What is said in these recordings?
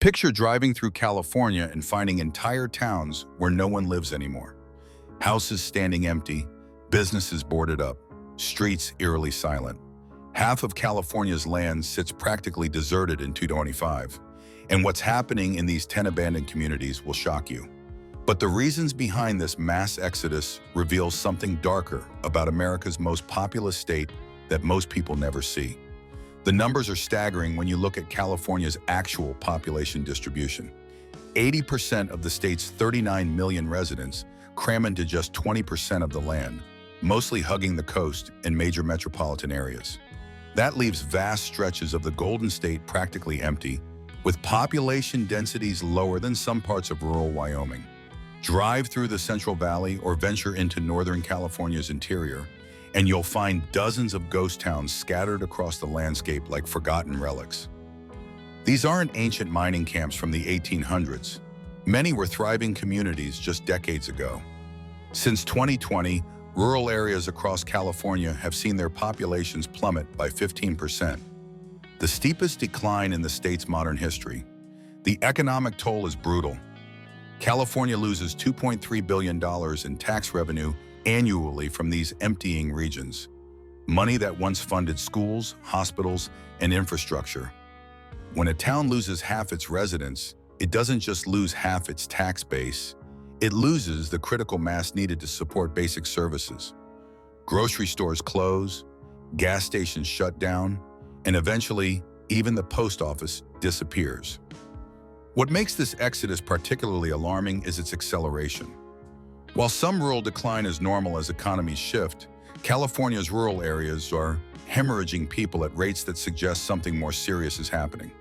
Picture driving through California and finding entire towns where no one lives anymore. Houses standing empty, businesses boarded up, streets eerily silent. Half of California's land sits practically deserted in 2025. And what's happening in these 10 abandoned communities will shock you. But the reasons behind this mass exodus reveal something darker about America's most populous state that most people never see. The numbers are staggering when you look at California's actual population distribution. 80% of the state's 39 million residents cram into just 20% of the land, mostly hugging the coast and major metropolitan areas. That leaves vast stretches of the Golden State practically empty, with population densities lower than some parts of rural Wyoming. Drive through the Central Valley or venture into Northern California's interior, and you'll find dozens of ghost towns scattered across the landscape like forgotten relics. These aren't ancient mining camps from the 1800s. Many were thriving communities just decades ago. Since 2020, rural areas across California have seen their populations plummet by 15%, the steepest decline in the state's modern history. The economic toll is brutal. California loses $2.3 billion in tax revenue annually from these emptying regions, money that once funded schools, hospitals, and infrastructure. When a town loses half its residents, it doesn't just lose half its tax base, it loses the critical mass needed to support basic services. Grocery stores close, gas stations shut down, and eventually, even the post office disappears. What makes this exodus particularly alarming is its acceleration. While some rural decline is normal as economies shift, California's rural areas are hemorrhaging people at rates that suggest something more serious is happening.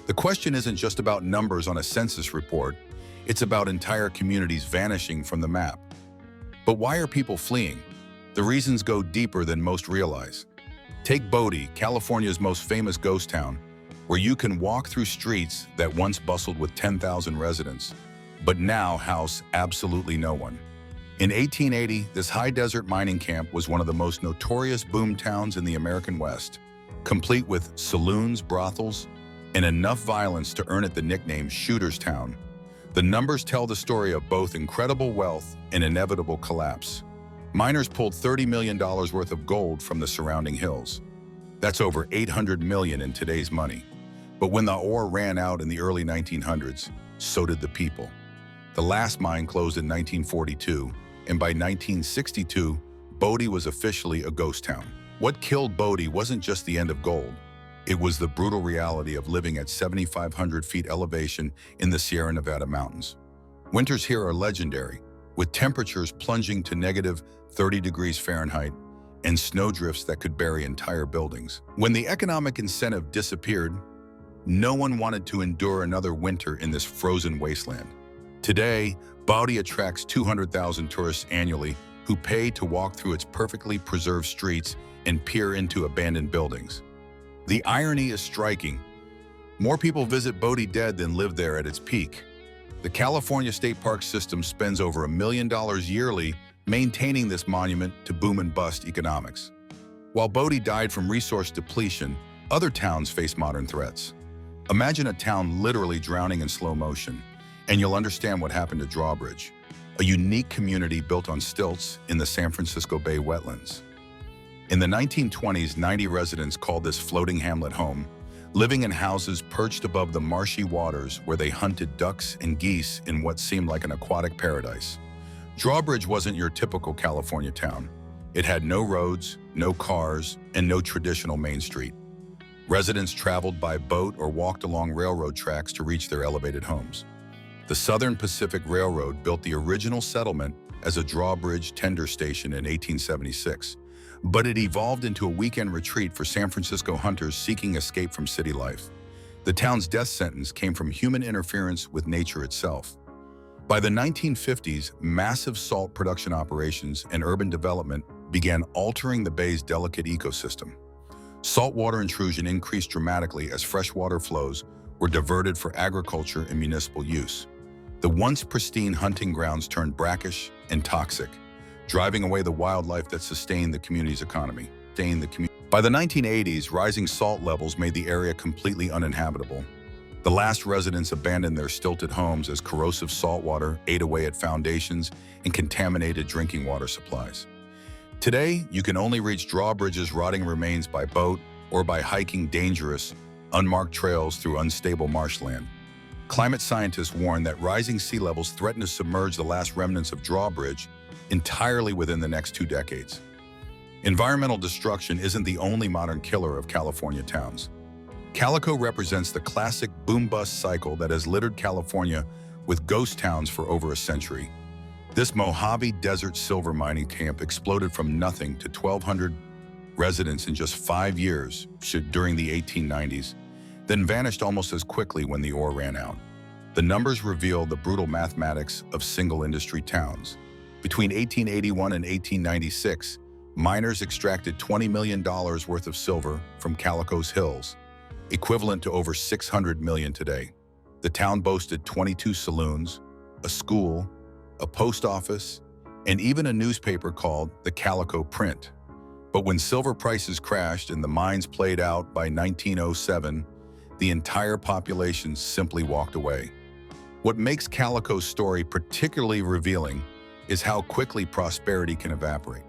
The question isn't just about numbers on a census report, it's about entire communities vanishing from the map. But why are people fleeing? The reasons go deeper than most realize. Take Bodie, California's most famous ghost town, where you can walk through streets that once bustled with 10,000 residents, but now house absolutely no one. In 1880, this high desert mining camp was one of the most notorious boom towns in the American West, complete with saloons, brothels, and enough violence to earn it the nickname Shooter's Town. The numbers tell the story of both incredible wealth and inevitable collapse. Miners pulled $30 million worth of gold from the surrounding hills. That's over $800 million in today's money. But when the ore ran out in the early 1900s, so did the people. The last mine closed in 1942, and by 1962, Bodie was officially a ghost town. What killed Bodie wasn't just the end of gold. It was the brutal reality of living at 7,500 feet elevation in the Sierra Nevada mountains. Winters here are legendary, with temperatures plunging to negative 30 degrees Fahrenheit and snowdrifts that could bury entire buildings. When the economic incentive disappeared, no one wanted to endure another winter in this frozen wasteland. Today, Bodie attracts 200,000 tourists annually who pay to walk through its perfectly preserved streets and peer into abandoned buildings. The irony is striking. More people visit Bodie dead than live there at its peak. The California State Park system spends over $1 million yearly maintaining this monument to boom and bust economics. While Bodie died from resource depletion, other towns face modern threats. Imagine a town literally drowning in slow motion, and you'll understand what happened to Drawbridge, a unique community built on stilts in the San Francisco Bay wetlands. In the 1920s, 90 residents called this floating hamlet home, living in houses perched above the marshy waters where they hunted ducks and geese in what seemed like an aquatic paradise. Drawbridge wasn't your typical California town. It had no roads, no cars, and no traditional main street. Residents traveled by boat or walked along railroad tracks to reach their elevated homes. The Southern Pacific Railroad built the original settlement as a drawbridge tender station in 1876, but it evolved into a weekend retreat for San Francisco hunters seeking escape from city life. The town's death sentence came from human interference with nature itself. By the 1950s, massive salt production operations and urban development began altering the bay's delicate ecosystem. Saltwater intrusion increased dramatically as freshwater flows were diverted for agriculture and municipal use. The once pristine hunting grounds turned brackish and toxic, driving away the wildlife that sustained the community's economy. By the 1980s, rising salt levels made the area completely uninhabitable. The last residents abandoned their stilted homes as corrosive saltwater ate away at foundations and contaminated drinking water supplies. Today, you can only reach Drawbridge's rotting remains by boat or by hiking dangerous, unmarked trails through unstable marshland. Climate scientists warn that rising sea levels threaten to submerge the last remnants of Drawbridge entirely within the next 2 decades. Environmental destruction isn't the only modern killer of California towns. Calico represents the classic boom-bust cycle that has littered California with ghost towns for over a century. This Mojave Desert silver mining camp exploded from nothing to 1,200 residents in just 5 years during the 1890s, then vanished almost as quickly when the ore ran out. The numbers reveal the brutal mathematics of single-industry towns. Between 1881 and 1896, miners extracted $20 million worth of silver from Calico's hills, equivalent to over $600 million today. The town boasted 22 saloons, a school, a post office, and even a newspaper called the Calico Print. But when silver prices crashed and the mines played out by 1907, the entire population simply walked away. What makes Calico's story particularly revealing is how quickly prosperity can evaporate.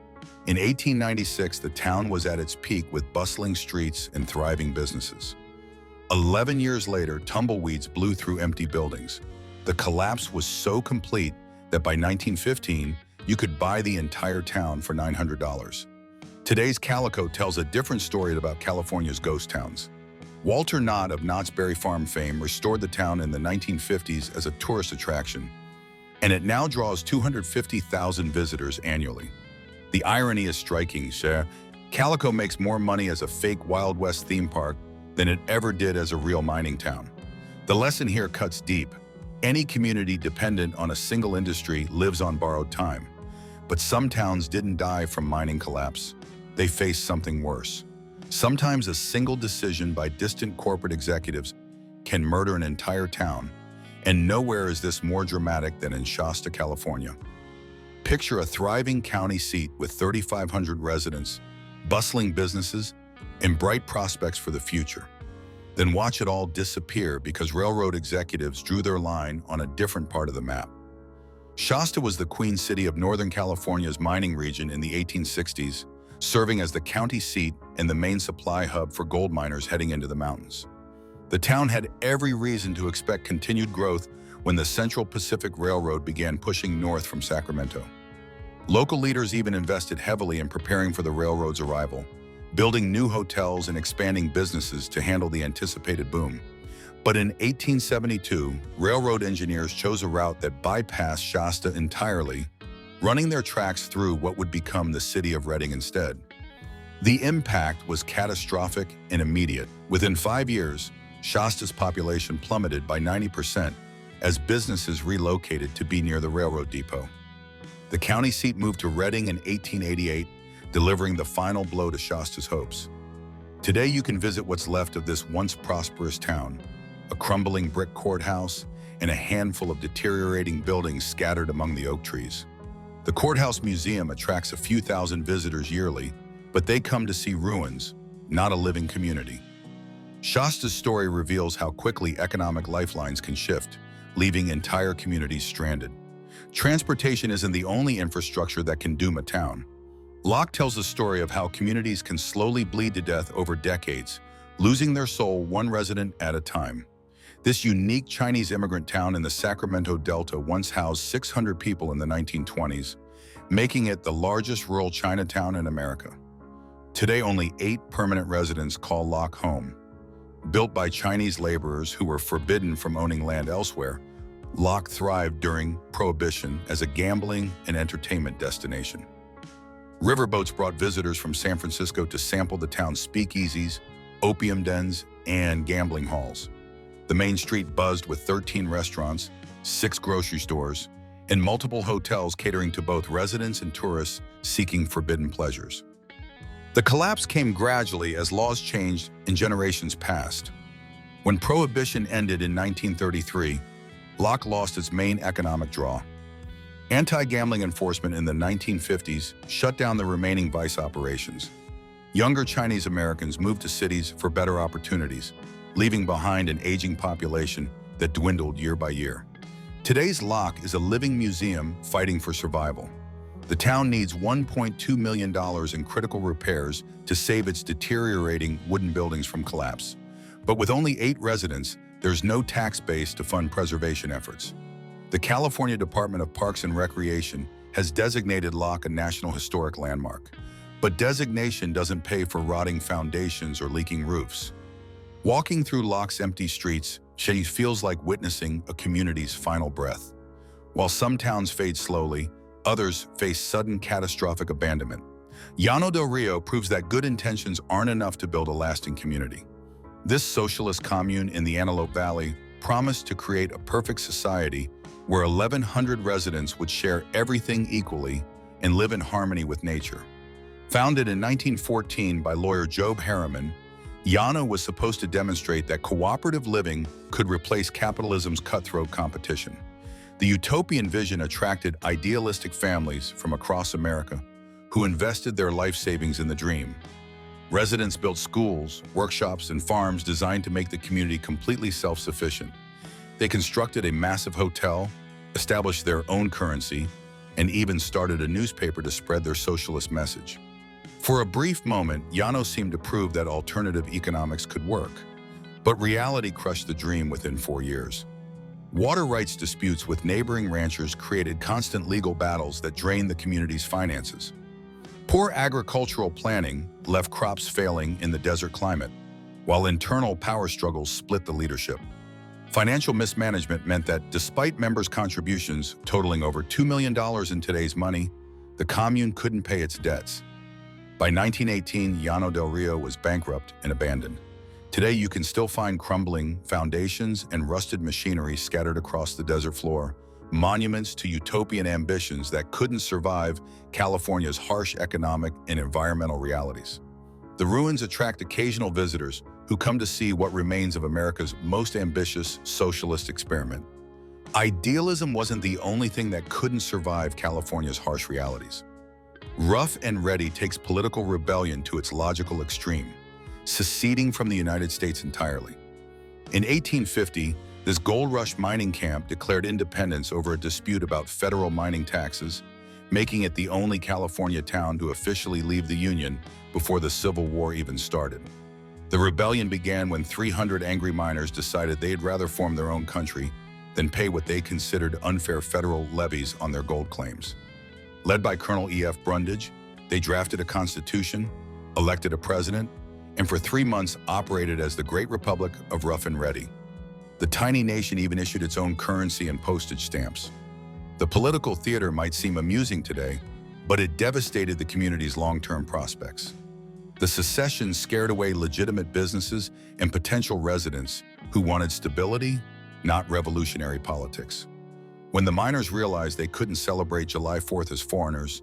In 1896, the town was at its peak with bustling streets and thriving businesses. 11 years later, tumbleweeds blew through empty buildings. The collapse was so complete that by 1915, you could buy the entire town for $900. Today's Calico tells a different story about California's ghost towns. Walter Knott of Knott's Berry Farm fame restored the town in the 1950s as a tourist attraction, and it now draws 250,000 visitors annually. The irony is striking, cher. Calico makes more money as a fake Wild West theme park than it ever did as a real mining town. The lesson here cuts deep. Any community dependent on a single industry lives on borrowed time. But some towns didn't die from mining collapse. They faced something worse. Sometimes a single decision by distant corporate executives can murder an entire town, and nowhere is this more dramatic than in Shasta, California. Picture a thriving county seat with 3,500 residents, bustling businesses, and bright prospects for the future. Then watch it all disappear because railroad executives drew their line on a different part of the map. Shasta was the queen city of Northern California's mining region in the 1860s, serving as the county seat and the main supply hub for gold miners heading into the mountains. The town had every reason to expect continued growth when the Central Pacific Railroad began pushing north from Sacramento. Local leaders even invested heavily in preparing for the railroad's arrival, building new hotels and expanding businesses to handle the anticipated boom. But in 1872, railroad engineers chose a route that bypassed Shasta entirely, running their tracks through what would become the city of Redding instead. The impact was catastrophic and immediate. Within 5 years, Shasta's population plummeted by 90% as businesses relocated to be near the railroad depot. The county seat moved to Redding in 1888, delivering the final blow to Shasta's hopes. Today you can visit what's left of this once prosperous town, a crumbling brick courthouse and a handful of deteriorating buildings scattered among the oak trees. The Courthouse Museum attracts a few thousand visitors yearly, but they come to see ruins, not a living community. Shasta's story reveals how quickly economic lifelines can shift, leaving entire communities stranded. Transportation isn't the only infrastructure that can doom a town. Locke tells the story of how communities can slowly bleed to death over decades, losing their soul one resident at a time. This unique Chinese immigrant town in the Sacramento Delta once housed 600 people in the 1920s, making it the largest rural Chinatown in America. Today, only 8 permanent residents call Locke home. Built by Chinese laborers who were forbidden from owning land elsewhere, Locke thrived during Prohibition as a gambling and entertainment destination. Riverboats brought visitors from San Francisco to sample the town's speakeasies, opium dens, and gambling halls. The main street buzzed with 13 restaurants, 6 grocery stores, and multiple hotels catering to both residents and tourists seeking forbidden pleasures. The collapse came gradually as laws changed and generations passed. When Prohibition ended in 1933, Locke lost its main economic draw. Anti-gambling enforcement in the 1950s shut down the remaining vice operations. Younger Chinese Americans moved to cities for better opportunities, leaving behind an aging population that dwindled year by year. Today's lock is a living museum fighting for survival. The town needs $1.2 million in critical repairs to save its deteriorating wooden buildings from collapse. But with only 8 residents, there's no tax base to fund preservation efforts. The California Department of Parks and Recreation has designated Locke a National Historic Landmark. But designation doesn't pay for rotting foundations or leaking roofs. Walking through Locke's empty streets, she feels like witnessing a community's final breath. While some towns fade slowly, others face sudden catastrophic abandonment. Llano del Rio proves that good intentions aren't enough to build a lasting community. This socialist commune in the Antelope Valley promised to create a perfect society where 1,100 residents would share everything equally and live in harmony with nature. Founded in 1914 by lawyer Job Harriman, Llano was supposed to demonstrate that cooperative living could replace capitalism's cutthroat competition. The utopian vision attracted idealistic families from across America who invested their life savings in the dream. Residents built schools, workshops, and farms designed to make the community completely self-sufficient. They constructed a massive hotel, established their own currency, and even started a newspaper to spread their socialist message. For a brief moment, Llano seemed to prove that alternative economics could work. But reality crushed the dream within 4 years. Water rights disputes with neighboring ranchers created constant legal battles that drained the community's finances. Poor agricultural planning left crops failing in the desert climate, while internal power struggles split the leadership. Financial mismanagement meant that despite members' contributions totaling over $2 million in today's money, the commune couldn't pay its debts. By 1918, Llano del Rio was bankrupt and abandoned. Today, you can still find crumbling foundations and rusted machinery scattered across the desert floor, monuments to utopian ambitions that couldn't survive California's harsh economic and environmental realities. The ruins attract occasional visitors who come to see what remains of America's most ambitious socialist experiment. Idealism wasn't the only thing that couldn't survive California's harsh realities. Rough and Ready takes political rebellion to its logical extreme, seceding from the United States entirely. In 1850, this gold rush mining camp declared independence over a dispute about federal mining taxes, making it the only California town to officially leave the Union before the Civil War even started. The rebellion began when 300 angry miners decided they'd rather form their own country than pay what they considered unfair federal levies on their gold claims. Led by Colonel E.F. Brundage, they drafted a constitution, elected a president, and for 3 months operated as the Great Republic of Rough and Ready. The tiny nation even issued its own currency and postage stamps. The political theater might seem amusing today, but it devastated the community's long-term prospects. The secession scared away legitimate businesses and potential residents who wanted stability, not revolutionary politics. When the miners realized they couldn't celebrate July 4th as foreigners,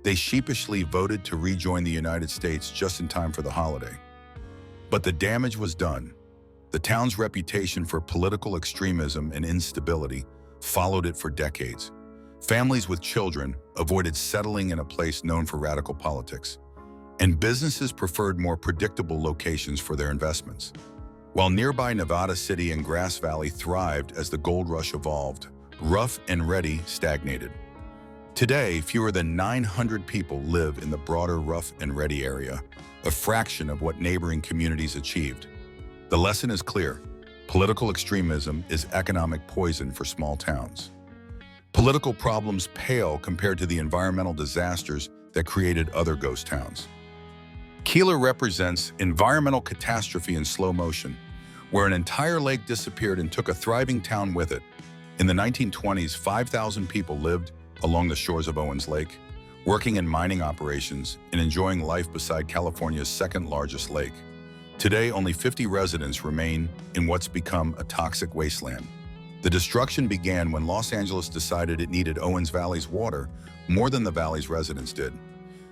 they sheepishly voted to rejoin the United States just in time for the holiday. But the damage was done. The town's reputation for political extremism and instability followed it for decades. Families with children avoided settling in a place known for radical politics, and businesses preferred more predictable locations for their investments. While nearby Nevada City and Grass Valley thrived as the gold rush evolved, Rough and Ready stagnated. Today, fewer than 900 people live in the broader Rough and Ready area, a fraction of what neighboring communities achieved. The lesson is clear. Political extremism is economic poison for small towns. Political problems pale compared to the environmental disasters that created other ghost towns. Keeler represents environmental catastrophe in slow motion, where an entire lake disappeared and took a thriving town with it. In the 1920s, 5,000 people lived along the shores of Owens Lake, working in mining operations and enjoying life beside California's second-largest lake. Today, only 50 residents remain in what's become a toxic wasteland. The destruction began when Los Angeles decided it needed Owens Valley's water more than the valley's residents did.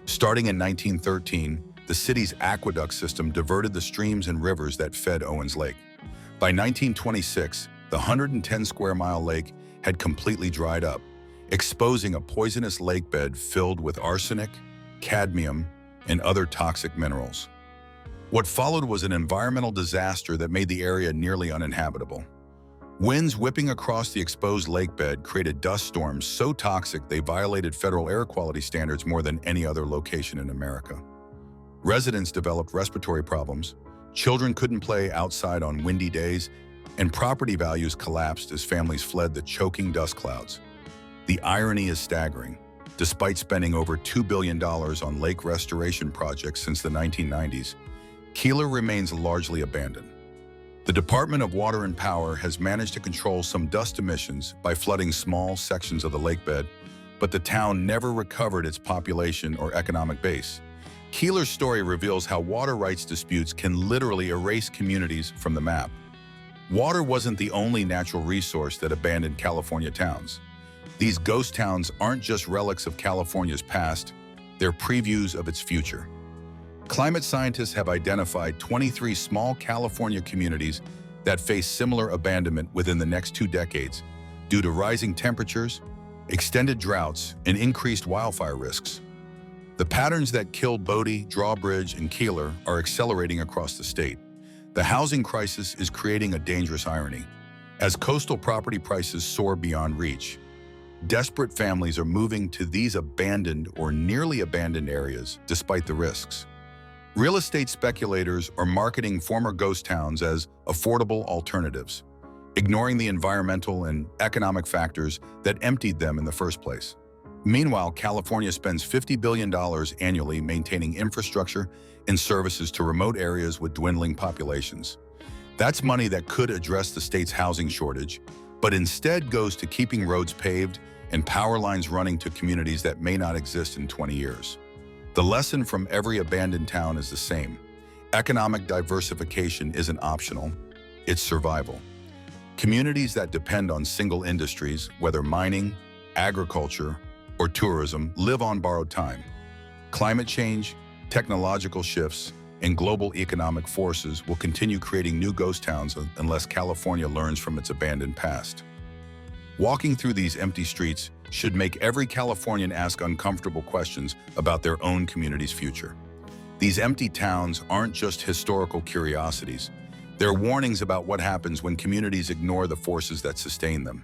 Starting in 1913, the city's aqueduct system diverted the streams and rivers that fed Owens Lake. By 1926, the 110-square-mile lake had completely dried up, exposing a poisonous lakebed filled with arsenic, cadmium, and other toxic minerals. What followed was an environmental disaster that made the area nearly uninhabitable. Winds whipping across the exposed lake bed created dust storms so toxic they violated federal air quality standards more than any other location in America. Residents developed respiratory problems, children couldn't play outside on windy days, and property values collapsed as families fled the choking dust clouds. The irony is staggering. Despite spending over $2 billion on lake restoration projects since the 1990s, Keeler remains largely abandoned. The Department of Water and Power has managed to control some dust emissions by flooding small sections of the lake bed, but the town never recovered its population or economic base. Keeler's story reveals how water rights disputes can literally erase communities from the map. Water wasn't the only natural resource that abandoned California towns. These ghost towns aren't just relics of California's past, they're previews of its future. Climate scientists have identified 23 small California communities that face similar abandonment within the next 2 decades due to rising temperatures, extended droughts, and increased wildfire risks. The patterns that killed Bodie, Drawbridge, and Keeler are accelerating across the state. The housing crisis is creating a dangerous irony. As coastal property prices soar beyond reach, desperate families are moving to these abandoned or nearly abandoned areas despite the risks. Real estate speculators are marketing former ghost towns as affordable alternatives, ignoring the environmental and economic factors that emptied them in the first place. Meanwhile, California spends $50 billion annually maintaining infrastructure and services to remote areas with dwindling populations. That's money that could address the state's housing shortage, but instead goes to keeping roads paved and power lines running to communities that may not exist in 20 years. The lesson from every abandoned town is the same. Economic diversification isn't optional, it's survival. Communities that depend on single industries, whether mining, agriculture, or tourism, live on borrowed time. Climate change, technological shifts, and global economic forces will continue creating new ghost towns unless California learns from its abandoned past. Walking through these empty streets should make every Californian ask uncomfortable questions about their own community's future. These empty towns aren't just historical curiosities. They're warnings about what happens when communities ignore the forces that sustain them.